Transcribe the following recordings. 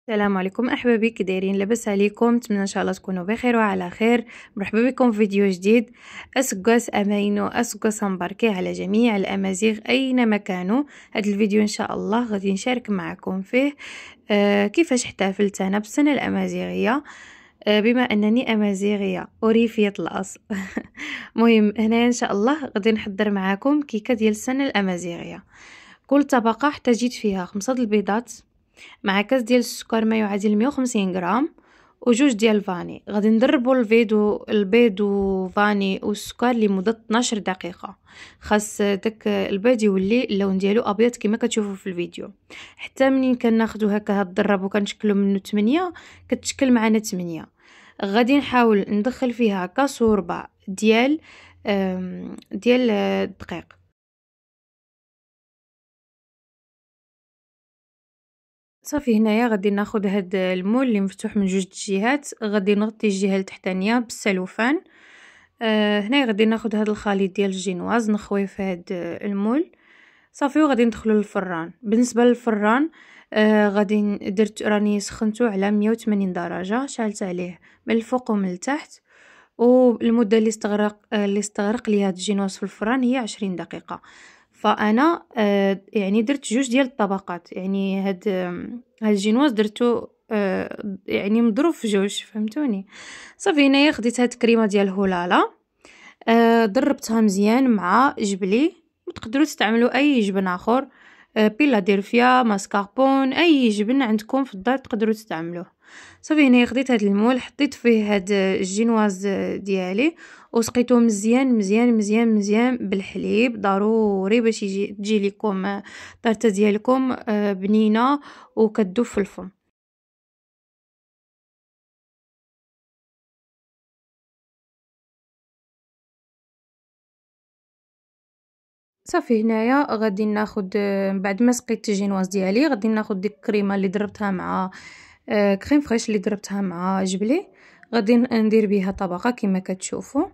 السلام عليكم احبابي، كي دايرين؟ لاباس عليكم؟ نتمنى ان شاء الله تكونوا بخير وعلى خير. مرحبا بكم في فيديو جديد. اسكواس اماينو اسكواس مباركي على جميع الامازيغ اينما كانوا. هذا الفيديو ان شاء الله غادي نشارك معكم فيه كيفاش احتفلت انا بالسنه الامازيغيه، بما انني امازيغيه اوريفيه الاصل. مهم هنا ان شاء الله غادي نحضر معكم كيكه ديال السنه الامازيغيه. كل طبقه احتاجيت فيها 5 البيضات مع كاس ديال السكر ما يعادل 150 غرام وجوج ديال الفاني. غادي ندربوا البيض وفاني والسكر لمده 12 دقيقه. خاص داك البيض يولي اللون ديالو ابيض كما كتشوفوا في الفيديو. حتى منين كناخذوا هكا هاد الضرب وكنشكلوا منه 8 كتشكل معنا 8. غادي نحاول ندخل فيها كاس وربع ديال الدقيق. صافي هنايا غادي ناخد هاد المول اللي مفتوح من جوج جهات، غادي نغطي الجهه التحتانيه بالسلوفان. هنايا غادي ناخد هاد الخليط ديال الجينواز نخويه في هاد المول. صافي وغادي ندخلو للفران. بالنسبه للفران غادي راني سخنتو على 180 درجه، شعلت عليه من الفوق ومن التحت، والمده اللي استغرق لي هاد الجينواز في الفران هي 20 دقيقه. فانا يعني درت جوج ديال الطبقات، يعني هاد الجينواز درتو يعني مضروب في جوج، فهمتوني؟ صافي هنايا خديت هاد الكريمه ديال هولالا، ضربتها مزيان مع جبلي، وتقدروا تستعملوا اي جبن اخر، بيلادلفيا، ماسكاربون، اي جبن عندكم في الدار تقدروا تستعملوه. صافي هنا خديت هاد المول، حطيت فيه هاد الجينواز ديالي وسقيته مزيان مزيان مزيان مزيان بالحليب، ضروري باش تجي لكم الطرطه ديالكم بنينه وكتذوب في الفم. صافي هنايا غادي ناخد بعد ما سقيت الجينواز ديالي غادي ناخد ديك الكريمه اللي ضربتها مع كريم فريش اللي ضربتها مع جبلي، غادي ندير بها طبقه كما كتشوفوا.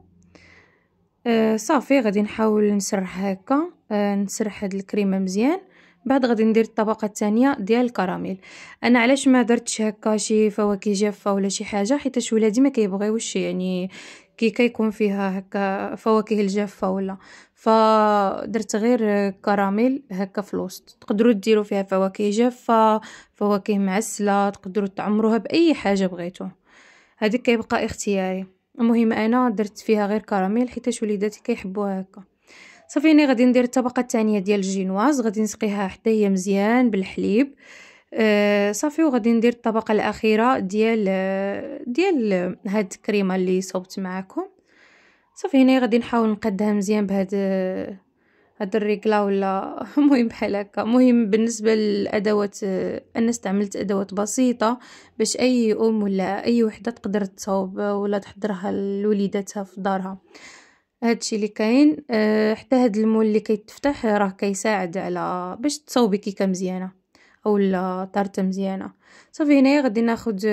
صافي غادي نحاول نسرح هكا، نسرح هاد الكريمه مزيان. بعد غادي ندير الطبقه الثانيه ديال الكراميل. انا علاش ما درتش هكا شي فواكه جافه ولا شي حاجه، حيت ولادي ما كيبغيوش يعني كي كيكون فيها هكا فواكه الجافه ولا، فدرت غير كراميل هكا في الوسط. تقدروا ديروا فيها فواكه جافه، فواكه معسله، تقدروا تعمروها باي حاجه بغيتو، هذيك كيبقى اختياري. المهم انا درت فيها غير كراميل حيت وليداتي كيحبوها هكا. صافي انا غادي ندير الطبقه الثانيه ديال الجينواز، غادي نسقيها حتى هي مزيان بالحليب. صافي وغادي ندير الطبقه الاخيره ديال هاد الكريمه اللي صوبت معكم. صافي هنا غادي نحاول نقدها مزيان هاد الريكله ولا المهم بحال هكا. المهم بالنسبه للادوات، انا استعملت ادوات بسيطه باش اي ام ولا اي وحده تقدر تصاوب ولا تحضرها لوليداتها في دارها. هادشي اللي كاين. حتى هاد المول اللي كيتفتح راه كيساعد على باش تصاوبي كيكه مزيانه اولا طارته مزيانه. صافي هنايا غادي ناخد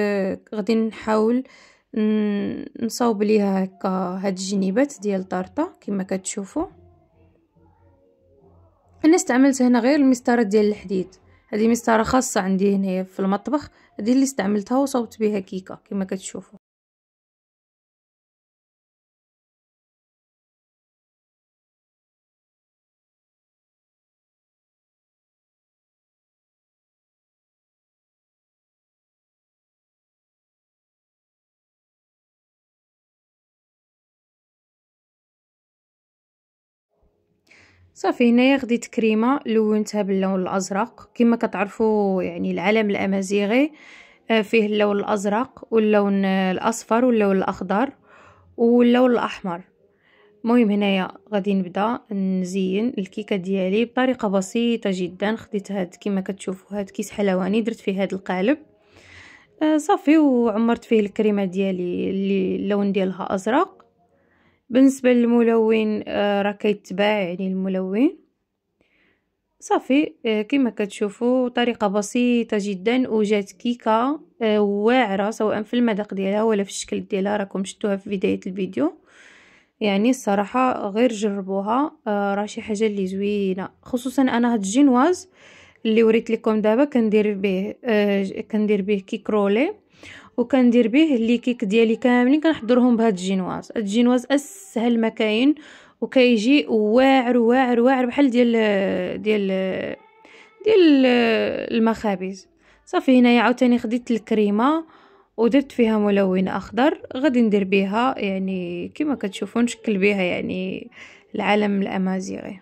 غادي نحاول نصاوب ليها هكا هاد الجنيبات ديال الطارطه كما كتشوفوا. انا استعملت هنا غير المسطره ديال الحديد، هذه مسطره خاصه عندي هنايا في المطبخ، هذه اللي استعملتها وصوبت بها كيكه كما كتشوفوا. صافي هنايا خديت كريمه لونتها باللون الازرق. كما كتعرفوا يعني العلم الامازيغي فيه اللون الازرق واللون الاصفر واللون الاخضر واللون الاحمر. المهم هنايا غادي نبدا نزين الكيكه ديالي بطريقه بسيطه جدا. خديت هاد كما كتشوفوا هاد كيس حلواني، درت فيه هاد القالب. صافي وعمرت فيه الكريمه ديالي اللي اللون ديالها ازرق. بالنسبه للملون راه كيتباع يعني الملون. صافي كما كتشوفوا طريقه بسيطه جدا وجات كيكه واعره سواء في المذاق ديالها ولا في الشكل ديالها، راكم شفتوها في بدايه الفيديو. يعني الصراحه غير جربوها، راه شي حاجه اللي زوينه. خصوصا انا هاد الجينواز اللي وريت لكم دابا كندير به كيك رولي، وكندير به لي كيك ديالي كاملين كنحضرهم بهاد الجينواز. هاد الجينواز اسهل ما كاين، وكيجي واعر واعر واعر بحال ديال المخابز. صافي هنايا عاوتاني خديت الكريمه ودرت فيها ملون اخضر، غادي ندير بها يعني كما كتشوفوا نشكل بها يعني العلم الامازيغي.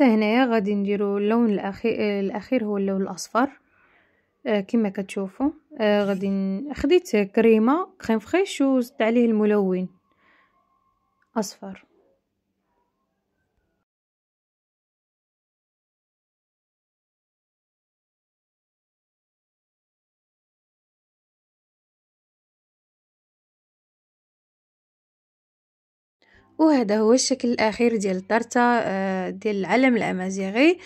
هنايا غادي نديرو اللون الاخير هو اللون الاصفر. كما كتشوفوا غادي خديت كريم فريش وزدت عليه الملون اصفر. وهذا هو الشكل الاخير ديال الطرطه ديال العلم الامازيغي.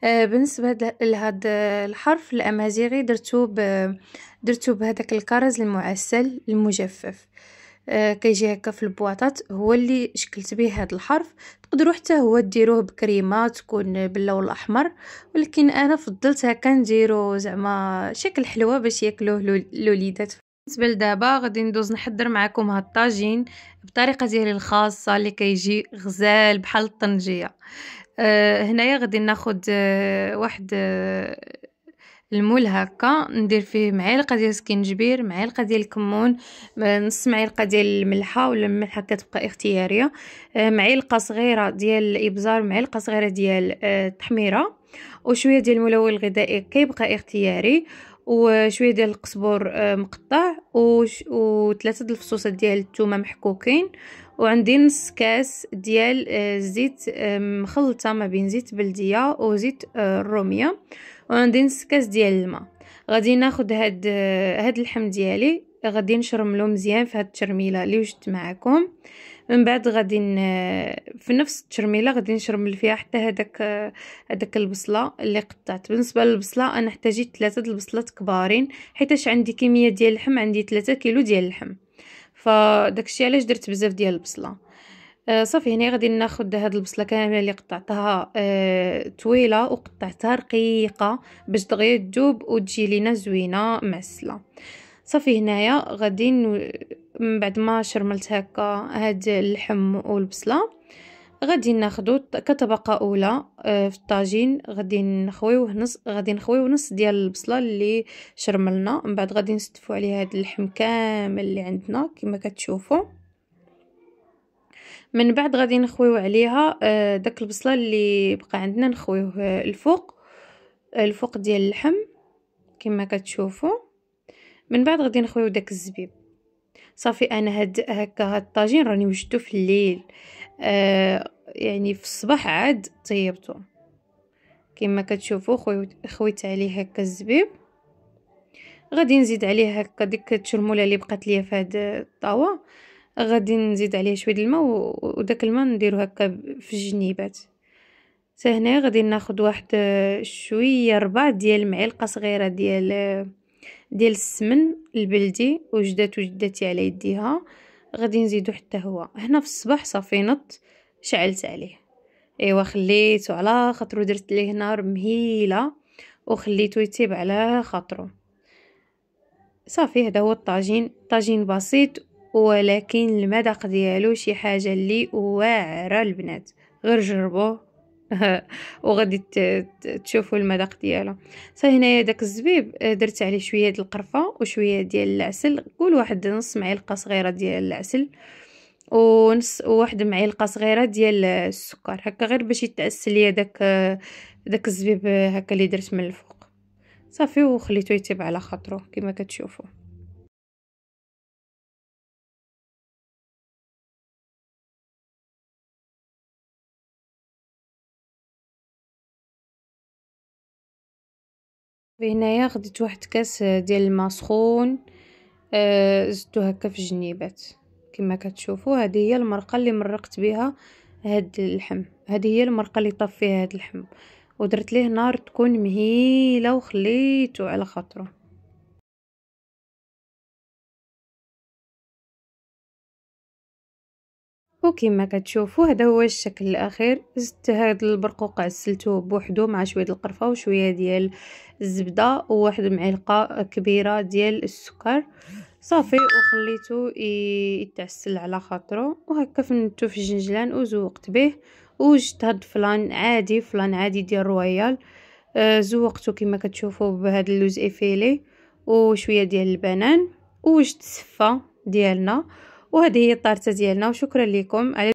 بالنسبه لهذا الحرف الامازيغي درتو بهذاك الكرز المعسل المجفف. كيجي هكا في البواطات، هو اللي شكلت به هذا الحرف. تقدروا حتى هو ديروه بكريمه تكون باللون الاحمر، ولكن انا فضلت هكا نديرو زعما شكل حلوه باش ياكلوه الوليدات. بالنسبه لدابا غادي ندوز نحضر معكم هاد الطاجين بطريقه ديالي الخاصه اللي كيجي غزال بحال الطنجيه. هنايا غادي ناخد واحد المول هكا، ندير فيه معلقه ديال السكينجبير، معلقه ديال الكمون، نص معلقه ديال الملحه، ولا الملحه كتبقى اختياريه، معلقه صغيره ديال الابزار، معلقه صغيره ديال التحميره، وشويه ديال الملون الغذائي كيبقى اختياري، وشويه ديال القزبور مقطع، وثلاثه الفصوصات ديال الثومه محكوكين، وعندي نص كاس ديال الزيت مخلطه ما بين زيت بلديه وزيت الروميه، وعندي نص كاس ديال الماء. غادي ناخذ هاد اللحم ديالي، غادي نشرملو مزيان في هاد الترميله اللي وجدت معكم. من بعد غادي في نفس الترميله غادي نشرمل فيها حتى هذاك البصله اللي قطعت. بالنسبه للبصله انا احتاجيت 3 البصلات كبارين، حيتاش عندي كميه ديال اللحم، عندي 3 كيلو ديال اللحم، فداكشي علاش درت بزاف ديال البصله. صافي هنا غادي ناخذ هاد البصله كامله اللي قطعتها طويله وقطعتها رقيقه باش دغيا تذوب وتجي لينا زوينه معسله. صافي هنايا غادي من بعد ما شرملت هكا هاد اللحم والبصله، غادي ناخذو كطبقه اولى في الطاجين. غادي نخويو نص ديال البصله اللي شرملنا، من بعد غادي نستفو عليه هاد اللحم كامل اللي عندنا كما كتشوفوا. من بعد غادي نخويو عليها داك البصله اللي بقى عندنا، نخويوه الفوق ديال اللحم كما كتشوفوا. من بعد غادي نخويو داك الزبيب. صافي انا هاد الطاجين راني وجدته في الليل، يعني في الصباح عاد طيبته كما كتشوفوا. خويت عليه هكا الزبيب، غادي نزيد عليه هكا ديك التشرموله اللي بقات ليا في هاد الطاوه، غادي نزيد عليه شويه الماء، وداك الماء نديرو هكا في الجنيبات. هنا غادي ناخذ واحد شويه ربع ديال المعلقه صغيره ديال السمن البلدي، وجداتي على يديها. غادي نزيدو حتى هو هنا في الصباح. صافي نط شعلت عليه، ايوا خليته على خاطرو، درت ليه نار مهيله وخليته يطيب على خاطرو. صافي هذا هو الطاجين، طاجين بسيط ولكن المذاق ديالو شي حاجه اللي واعره البنات، غير جربوه وغادي تشوفوا المذاق ديالو. صافي هنايا داك الزبيب درت عليه شويه د القرفه وشويه ديال العسل، قول واحد نص معلقه صغيره ديال العسل ونص وواحد معلقه صغيره ديال السكر، هكا غير باش يتعسل ليا داك الزبيب هكا اللي درت من الفوق. صافي وخليته يطيب على خاطرو كما كتشوفوا. هنايا خديت واحد كاس ديال الماء سخون، زدتو هكا في الجنيبات كما كتشوفوا. هذه هي المرقه اللي مرقت بها هاد اللحم، هذه هي المرقه اللي طاب فيها هاد اللحم، ودرت ليه نار تكون مهيله وخليته على خاطره. وكما كتشوفوا هذا هو الشكل الاخير. زدت هاد البرقوق عسلته بوحدو مع شويه القرفه وشويه ديال الزبده وواحد معلقه كبيره ديال السكر. صافي وخليته يتعسل على خاطرو، وهكا فندتو في الجنجلان وزوقت به. وجدت هاد فلان عادي، فلان عادي ديال رويال، زوقته كما كتشوفوا بهاد اللوز افيلي وشويه ديال البنان، ووجدت السفه ديالنا. وهذه هي الطارته ديالنا، وشكرا لكم على